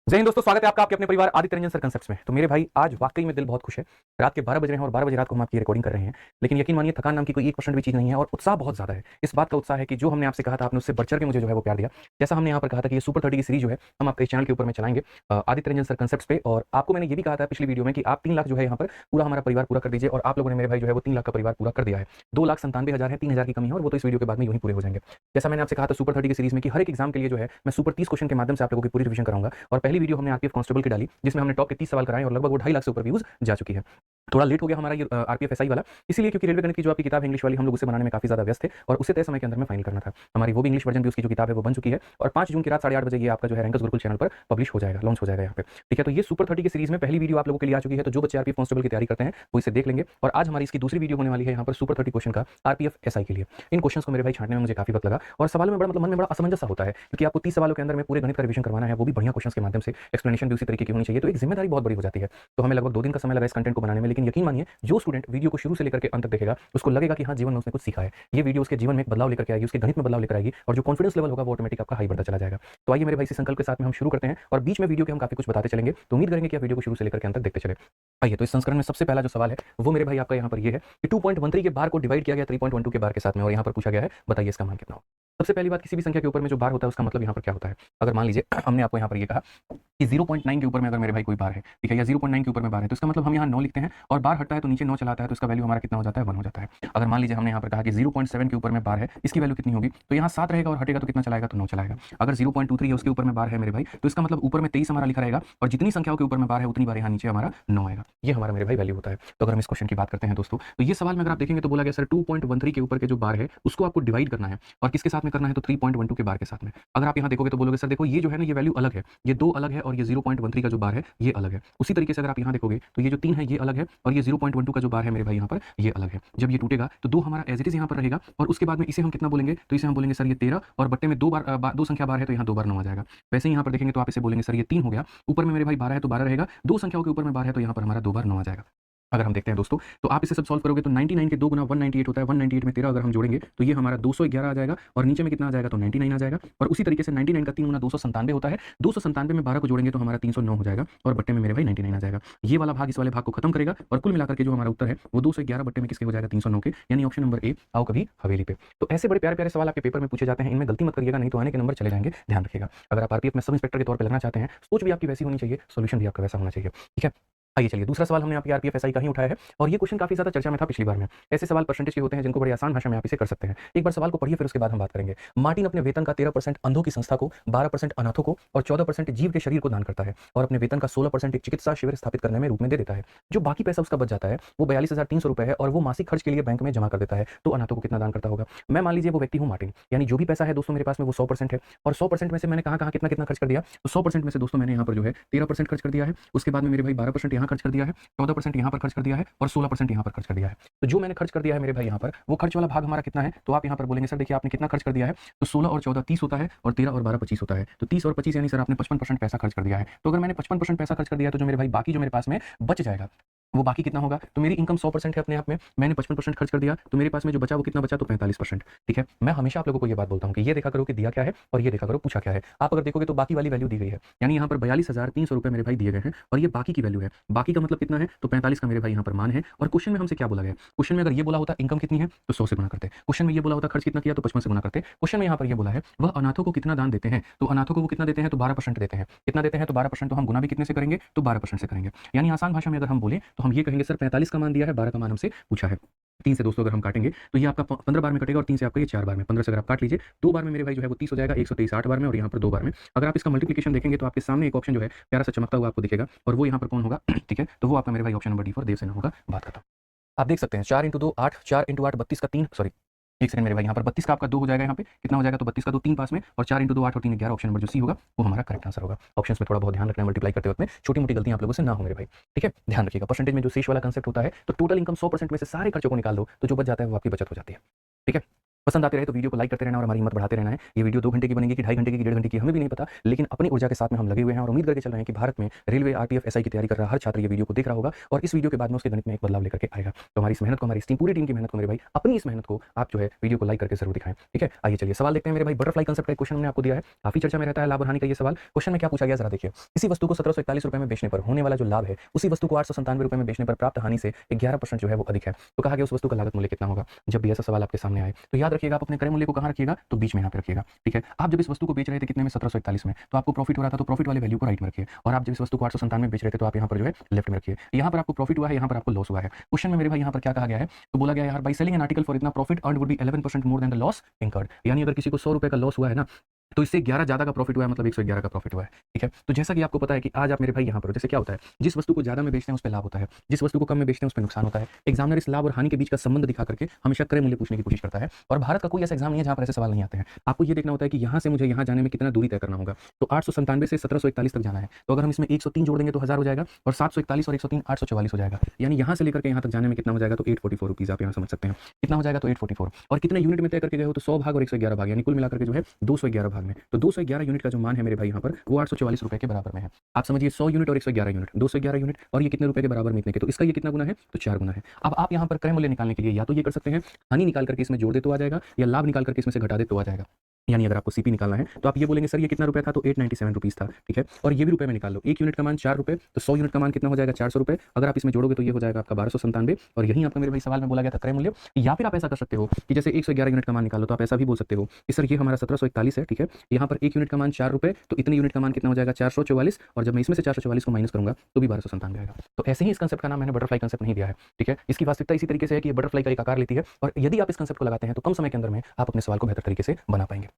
जय हिंद दोस्तों, स्वागत है आपका आपके अपने परिवार आदित्य रंजन सर कंसेप्ट्स में। तो मेरे भाई आज वाकई में दिल बहुत खुश है। रात के 12 बज रहे हैं और 12 बजे रात को हम आपकी रिकॉर्डिंग कर रहे हैं। लेकिन यकीन मानिए थकान नाम की कोई 1% भी चीज़ नहीं है और उत्साह बहुत ज़्यादा है। इस बात का उत्साह है कि जो हमने आपसे कहा था आपने उससे बढ़-चढ़ के मुझे जो है वो प्यार दिया। जैसा हमने यहाँ पर कहा था कि ये सुपर 30 की सीरीज़ जो है हम आपके चैनल के ऊपर में चलाएँगे आदित्य रंजन सर कंसेप्ट्स पे। और आपको मैंने ये भी कहा था पिछली वीडियो में कि आप 3 लाख जो है यहाँ पर पूरा हमारा परिवार पूरा कर दीजिए और आप लोगों ने मेरे भाई जो है वो 3 लाख का परिवार पूरा कर दिया है। 2,97,000 है, 3,000 की कमी है और वो तो इस वीडियो के बाद में यूँ ही पूरे हो जाएँगे। जैसा मैंने आपसे कहा था सुपर 30 की सीरीज़ में कि हर एक एग्ज़ाम के लिए जो है मैं सुपर 30 क्वेश्चन के माध्यम से आप लोगों की पूरी रिवीजन कराऊँगा। और पहली वीडियो हमने आरपीएफ कांस्टेबल की डाली जिसमें हमने टॉप के 30 सवाल कराए और लगभग वो 2.5 लाख से ऊपर व्यूज जा चुकी है। थोड़ा लेट हो गया हमारा ये आरपीएफ एसआई वाला, इसीलिए क्योंकि रेलवे गणित की जो आपकी किताब है इंग्लिश वाली हम लोग उसे बनाने में काफ़ी ज़्यादा व्यस्त थे और उसे तय समय के अंदर में फाइनल करना था। हमारी वो भी इंग्लिश वर्जन भी उसकी जो किताब है वो बन चुकी है और 5 जून की रात 8:30 बजे ये आपका जो है रैंकर्स गुरुकुल चैनल पर पब्लिश हो जाएगा, लॉन्च हो जाएगा यहाँ पे। ठीक है, तो ये सुपर 30 की सीरीज में पहली वीडियो आप लोगों के लिए आ चुकी है, तो जो बच्चे आरपीएफ कांस्टेबल की तैयारी करते हैं वो इसे देख लेंगे। और आज हमारी इसकी दूसरी वीडियो होने वाली है यहाँ पर सुपर 30 क्वेश्चन का आरपीएफ एसआई के लिए। इन क्वेश्चंस को मेरे भाई छांटने में मुझे काफ़ी वक्त लगा और सवालों में बड़ा मन में बड़ा असमंजस सा होता है क्योंकि आपको 30 सवालों के अंदर में पूरे गणित का रिवीजन करवाना है, वो भी बढ़िया क्वेश्चंस के माध्यम से, एक्सप्लेनेशन भी उसी तरीके की होनी चाहिए, तो एक जिम्मेदारी बहुत बड़ी हो जाती है। तो हमें लगभग 2 दिन का समय लगा इस कंटेंट को बनाने में, लेकिन यकीन मानिए जो स्टूडेंट वीडियो को शुरू से लेकर के अंत तक देखेगा उसको लगेगा कि हाँ, जीवन में उसने कुछ सीखा है। ये वीडियो उसके जीवन में एक बदलाव लेकर के आएगी, उसके गणित में बदलाव लेकर आएगी और जो कॉन्फिडेंस लेवल होगा वो ऑटोमेटिक आपका हाई बढ़ता चला जाएगा। तो आइए मेरे भाई इसी संकल्प के साथ में हम शुरू करते हैं और बीच में वीडियो के हम काफी कुछ बताते चलेंगे, तो उम्मीद करेंगे कि आप वीडियो को शुरू से लेकर के अंत तक देखते चले। आइए, तो इस संस्करण में सबसे पहला जो सवाल है वो मेरे भाई आपका यहाँ पर ये है कि 2.13 के बार को डिवाइड किया गया 3.12 के बार के साथ में और यहाँ पर पूछा गया है बताइए इसका मान कितना होगा। सबसे पहली बात, किसी भी संख्या के ऊपर में जो बार होता है उसका मतलब यहाँ पर क्या होता है। अगर मान लीजिए हमने आपको यहाँ पर ये कहा कि 0.9 के ऊपर में अगर मेरे भाई कोई बार है, ठीक है, या 0.9 के ऊपर में बार है, तो इसका मतलब हम यहाँ 9 लिखते हैं और बार हटता है तो नीचे 9 चला आता है, तो इसका वैल्यू हमारा कितना हो जाता है, 1 हो जाता है। अगर मान लीजिए हमने यहाँ पर कहा कि 0.7 के ऊपर में बार है, इसकी वैल्यू कितनी होगी, तो यहाँ 7 रहेगा और हटेगा तो कितना चलाएगा, तो 9 चलाएगा। अगर 0.23 है उसके ऊपर में बार है मेरे भाई, तो इसका मतलब ऊपर में 23 हमारा लिखा रहेगा और जितनी संख्याओं के ऊपर में बार है उतनी बार यहाँ नीचे हमारा 9 आएगा। ये हमारा मेरे भाई वैल्यू होता है। तो अगर हम इस क्वेश्चन की बात करते हैं दोस्तों, तो ये सवाल में अगर आप देखेंगे तो बोला गया सर 2.13 के ऊपर के जो बार है उसको आपको डिवाइड करना है और किसके साथ में करना है, तो 3.12 के बार के साथ में। अगर आप यहाँ देखोगे तो बोलोगे सर देखो ये जो है ना ये वैल्यू अलग है, ये 2 अलग है और ये 0.13 का जो बार है ये अलग है। उसी तरीके से अगर आप यहाँ देखोगे तो ये जो 3 है ये अलग है और ये 0.12 का जो बार है मेरे भाई यहाँ पर ये अलग है। जब ये टूटेगा तो 2 हमारा एज इट इज यहाँ पर रहेगा और उसके बाद में इसे हम कितना बोलेंगे, तो इसे हम बोलेंगे सर ये 13 और बट्टे में 2 बार 2 संख्या बार है तो यहाँ 2 बार 9 आ जाएगा। वैसे ही यहाँ पर देखेंगे तो आप इसे बोलेंगे सर ये 3 हो गया, ऊपर में मेरे भाई 12 है तो 12 रहेगा, 2 संख्याओं के ऊपर में बार है तो यहाँ पर हमारा 2 बार 9 आ जाएगा। अगर हम देखते हैं दोस्तों तो आप इसे सब सॉल्व करोगे तो 99 के 2 गुना 198 होता है, 198 में 13 अगर हम जोड़ेंगे तो ये हमारा 211 आ जाएगा और नीचे में कितना आ जाएगा, तो 99 आ जाएगा। और उसी तरीके से 99 का 3 गुना 297 होता है, 297 में 12 को जोड़ेंगे तो हमारा 309 हो जाएगा और बट्टे में मेरे भाई 99 आ जाएगा। ये वाला भाग इस वाले भाग को खत्म करेगा और कुल मिलाकर के जो हमारा उत्तर है वो 211 बट्टे में किसके हो जाएगा, 309 के, यानी ऑप्शन नंबर ए, आओ कभी हवेली पे। तो ऐसे बड़े प्यारे प्यारे सवाल आपके पेपर में पूछे जाते हैं, इनमें गलती मत करिएगा नहीं तो आने के नंबर चले जाएंगे, ध्यान रखिएगा। अगर आप आरपीएफ में सब इंस्पेक्टर के तौर पर लगना चाहते हैं, सोच भी आपकी वैसी होनी चाहिए, सोल्यूशन भी आपका वैसा होना चाहिए। ठीक है, आइए चलिए दूसरा सवाल हमने आपकी आरपीएफ एसआई का ही उठाया है और ये क्वेश्चन काफी ज्यादा चर्चा में था पिछली बार में। ऐसे सवाल परसेंटेज के होते हैं जिनको बड़ी आसान भाषा में आप इसे कर सकते हैं। एक बार सवाल को पढ़िए फिर उसके बाद हम बात करेंगे। मार्टिन अपने वेतन का 13% अंधों की संस्था को, 12% अनाथों को और 14% जीव के शरीर को दान करता है और अपने वेतन का 16% एक चिकित्सा शिविर स्थापित करने में रूप में दे देता है। जो बाकी पैसा उसका बच जाता है वो 42,300 रुपए है और वो मासिक खर्च के लिए बैंक में जमा कर देता है। तो अनाथों को कितना दान करता होगा। मैं मान लीजिए वो व्यक्ति हूँ मार्टिन, यानी जो भी पैसा है दोस्तों मेरे पास में वो 100% है और 100% में से मैंने कहाँ कहाँ कितना कितना खर्च कर दिया, तो 100% में से दोस्तों मैंने यहाँ पर जो है 13% खर्च कर दिया है, उसके बाद में मेरे भाई 12% यहाँ खर्च कर दिया है, 14% यहाँ पर खर्च कर दिया है और 16% यहाँ पर खर्च कर दिया है। तो जो मैंने खर्च कर दिया है मेरे भाई यहाँ पर वो खर्च वाला भाग हमारा कितना है, तो आप यहाँ पर बोलेंगे सर देखिए आपने कितना खर्च कर दिया है, तो 16 और 14 30 होता है और 13 और 12 25 होता है, तो 30 और 25 यानी सर आपने 55% पैसा खर्च कर दिया है। तो अगर मैंने 55% पैसा खर्च कर दिया तो जो मेरे भाई बाकी जो मेरे पास में बच जाएगा वो बाकी कितना होगा, तो मेरी इनकम 100% है अपने आप में, मैंने 55% खर्च कर दिया तो मेरे पास में जो बचा वो कितना बचा, तो 45%। ठीक है, मैं हमेशा आप लोगों को ये बात बोलता हूँ कि ये देखा करो कि दिया क्या है और ये देखा करो पूछा क्या है। आप अगर देखोगे तो बाकी वाली वैल्यू दी गई है, यानी यहाँ पर 42,300 रुपए मेरे भाई दिए गए हैं और ये बाकी की वैल्यू है। बाकी का मतलब कितना है, तो 45 का मेरे भाई यहाँ पर मान है। और क्वेश्चन में हमसे क्या बोला गया, क्वेश्चन में अगर ये बोला होता इनकम कितनी है तो 100 से गुना करते, क्वेश्चन में ये बोला होता खर्च कितना किया तो 55 से गुना करते, क्वेश्चन में यहाँ पर ये बोला है वह अनाथों को कितना दान देते हैं, तो अनाथों को वो कितना देते हैं, तो 12% देते हैं। कितना देते हैं, तो 12%, तो हम गुना भी कितने से करेंगे, तो 12% से करेंगे। यानी आसान भाषा में अगर हम बोले तो हम ये कहेंगे सर 45 का मान दिया है, 12 का मान हमसे पूछा है। 3 से दोस्तों अगर हम काटेंगे तो ये आपका 15 बार में कटेगा और 3 से आपका ये 4 बार में, 15 से अगर आप काट लीजिए 2 बार में मेरे भाई जो है वो 30 हो जाएगा, 123 8 बार में और यहाँ पर 2 बार में। अगर आप इसका मल्टीप्लिकेशन देखेंगे तो आपके सामने एक ऑप्शन जो है प्यारा सा चमकता हुआ आपको दिखेगा और वो यहाँ पर कौन होगा, ठीक है, तो वो आपका मेरे भाई option number D for Devsena होगा। बात करता हूँ, आप देख सकते हैं 4 × 2 8, 4 × 8 32 का 3, सॉरी एक सेकंड मेरे भाई, यहाँ पर 32 का आपका 2 हो जाएगा, यहाँ पे कितना हो जाएगा, तो 32 का 2 3 पास में और 4 × 2 8 और 3 11, ऑप्शन नंबर जो सी होगा वो हमारा करेक्ट आंसर होगा। ऑप्शंस में थोड़ा बहुत ध्यान रखना है, मल्टीप्लाई करते वक्त में छोटी मोटी गलतियां आप लोगों से ना हो मेरे भाई। ठीक है, ध्यान रखिएगा। परसेंटेज में जो शेष वाला कंसेप्ट होता है, तो टोटल इनकम 100% में से सारे खर्चों को निकाल दो तो जो बच जाता है वो आपकी बचत हो जाती है। ठीक है, पसंद आते रहे तो वीडियो को लाइक करते रहना और हमारी हिम्मत बढ़ाते रहना है। ये वीडियो 2 घंटे की बनेगी कि 2.5 घंटे की 1.5 घंटे की हमें भी नहीं पता, लेकिन अपनी ऊर्जा के साथ में हम लगे हुए हैं और उम्मीद करके चल रहे हैं कि भारत में रेलवे, आरपीएफ, एसआई की तैयारी कर रहा हर छात्र ये वीडियो को देख रहा होगा और इस वीडियो के बाद में उसके गणित में एक बदलाव लेकर के आएगा। तो हमारी इस मेहनत को, हमारी इस पूरी टीम की मेहनत को मेरे भाई, अपनी इस मेहनत को आप जो है वीडियो को लाइक करके जरूर दिखाएं। ठीक है, आइए चलिए सवाल देखते हैं मेरे भाई। बटरफ्लाई कंसेप्ट का क्वेश्चन हमने आपको दिया है, काफी चर्चा में रहता है लाभ और हानि का ये सवाल। क्वेश्चन में क्या पूछा गया जरा देखिए। किसी वस्तु को 1741 रुपए में बेचने पर होने वाला जो लाभ है, उसी वस्तु को 897 रुपए में बेचने पर प्राप्त हानि से 11% जो है वो अधिक है। तो कहा गया उस वस्तु का लागत मूल्य कितना होगा। जब भी ऐसा सवाल आपके सामने आए तो याद रखिएगा, आप अपने क्रय मूल्य को कहां रखिएगा, तो बीच में यहाँ पे रखिएगा। ठीक है, आप जब इस वस्तु को बेच रहे थे कितने में, 1741 में, तो आपको प्रॉफिट हो रहा था, तो प्रॉफिट वाले वैल्यू को राइट में रखिए। और आप जब इस वस्तु को 897 में बेच रहे थे तो आप यहाँ पर जो है लेफ्ट में रखिए। यहाँ पर आपको प्रॉफिट हुआ है, यहाँ पर आपको लॉस हुआ है। क्वेश्चन में मेरे भाई यहाँ पर क्या कहा गया है, तो बोला गया है यार by selling an article for इतना profit earned would be 11% more than the loss incurred. यानी अगर किसी को 100 रुपए का लॉस हुआ है ना, तो इससे 11 ज्यादा का प्रॉफिट हुआ है, मतलब 111 का प्रॉफिट हुआ है। ठीक है, तो जैसा कि आपको पता है कि आज आप मेरे भाई यहाँ पर जैसे क्या होता है, जिस वस्तु को ज्यादा में बेचते हैं उस पर लाभ होता है, जिस वस्तु को कम में बेचते हैं उस पर नुकसान होता है। एग्जामिनर इस लाभ और हानि के बीच का संबंध दिखा करके हमेशा क्रय मूल्य पूछने की कोशिश करता है। और भारत का कोई ऐसा एग्जाम नहीं है जहां पर ऐसे सवाल नहीं आते हैं। आपको ये देखना होता है कि यहाँ से मुझे यहाँ जाने में कितना दूरी तय करना होगा। तो 897 से 1741 तक जाना है, तो अगर हम इसमें 103 जोड़ देंगे तो 1000 हो जाएगा, और 741 और 103 844 हो जाएगा। यानी यहाँ से लेकर के यहाँ तक जाने में कितना हो जाएगा, तो 844 रुपीज आप यहाँ समझ सकते हैं कितना हो जाएगा, तो 844। और कितने यूनिट में तय करके गए हो, तो 100 भाग और 111 भाग, यानी कुल मिलाकर के जो है 211 भाग में। तो 211 यूनिट का जो मान है मेरे भाई यहाँ पर वो 844 रुपए के बराबर में है। आप समझिए 100 यूनिट और 111 यूनिट, 211 यूनिट, और ये कितने रुपए के बराबर में, इतने के, तो इसका ये कितना गुना है, तो 4 गुना है। अब आप यहाँ पर क्रय मूल्य निकालने के लिए या तो ये कर सकते हैं, हानि निकाल करके इसमें जोड़ दे तो आ जाएगा, या लाभ निकाल करके इसमें से घटा दे तो आ जाएगा। यानी अगर आपको सीपी निकालना है तो आप ये बोलेंगे सर ये कितना रुपए था, तो 897 रुपीज था। ठीक है, और ये भी रुपए में निकाल लो, एक यूनिट का मान 4 रुपए, तो 100 यूनिट का मान कितना हो जाएगा, 400 रुपए। अगर आप इसमें जोड़ोगे तो ये हो जाएगा आपका 1297। और यही आपका मेरे भाई सवाल में बोला गया था क्रय मूल्य। या फिर आप ऐसा कर सकते हो कि जैसे 111 यूनिट का मान निकालो, तो आप ऐसा भी बोल सकते हो कि सर ये हमारा 1741 है। ठीक है, यहाँ पर एक यूनिट का मान 4 रुपए, तो इतने यूनिट का मान कितना हो जाएगा, 444, और जब मैं इसमें से 444 को माइनस करूंगा तो भी 1297 आएगा। तो ऐसे ही इस कंसेप्ट का नाम मैंने बटरफ्लाई कंसेप्ट नहीं दिया है। ठीक है, इसकी वास्तविकता इसी तरीके से है कि ये बटरफ्लाई का एक आकार लेती है, और यदि आप इस कंसेप्ट को लगाते हैं तो कम समय के अंदर में आप अपने सवाल को बेहतर तरीके से बना पाएंगे।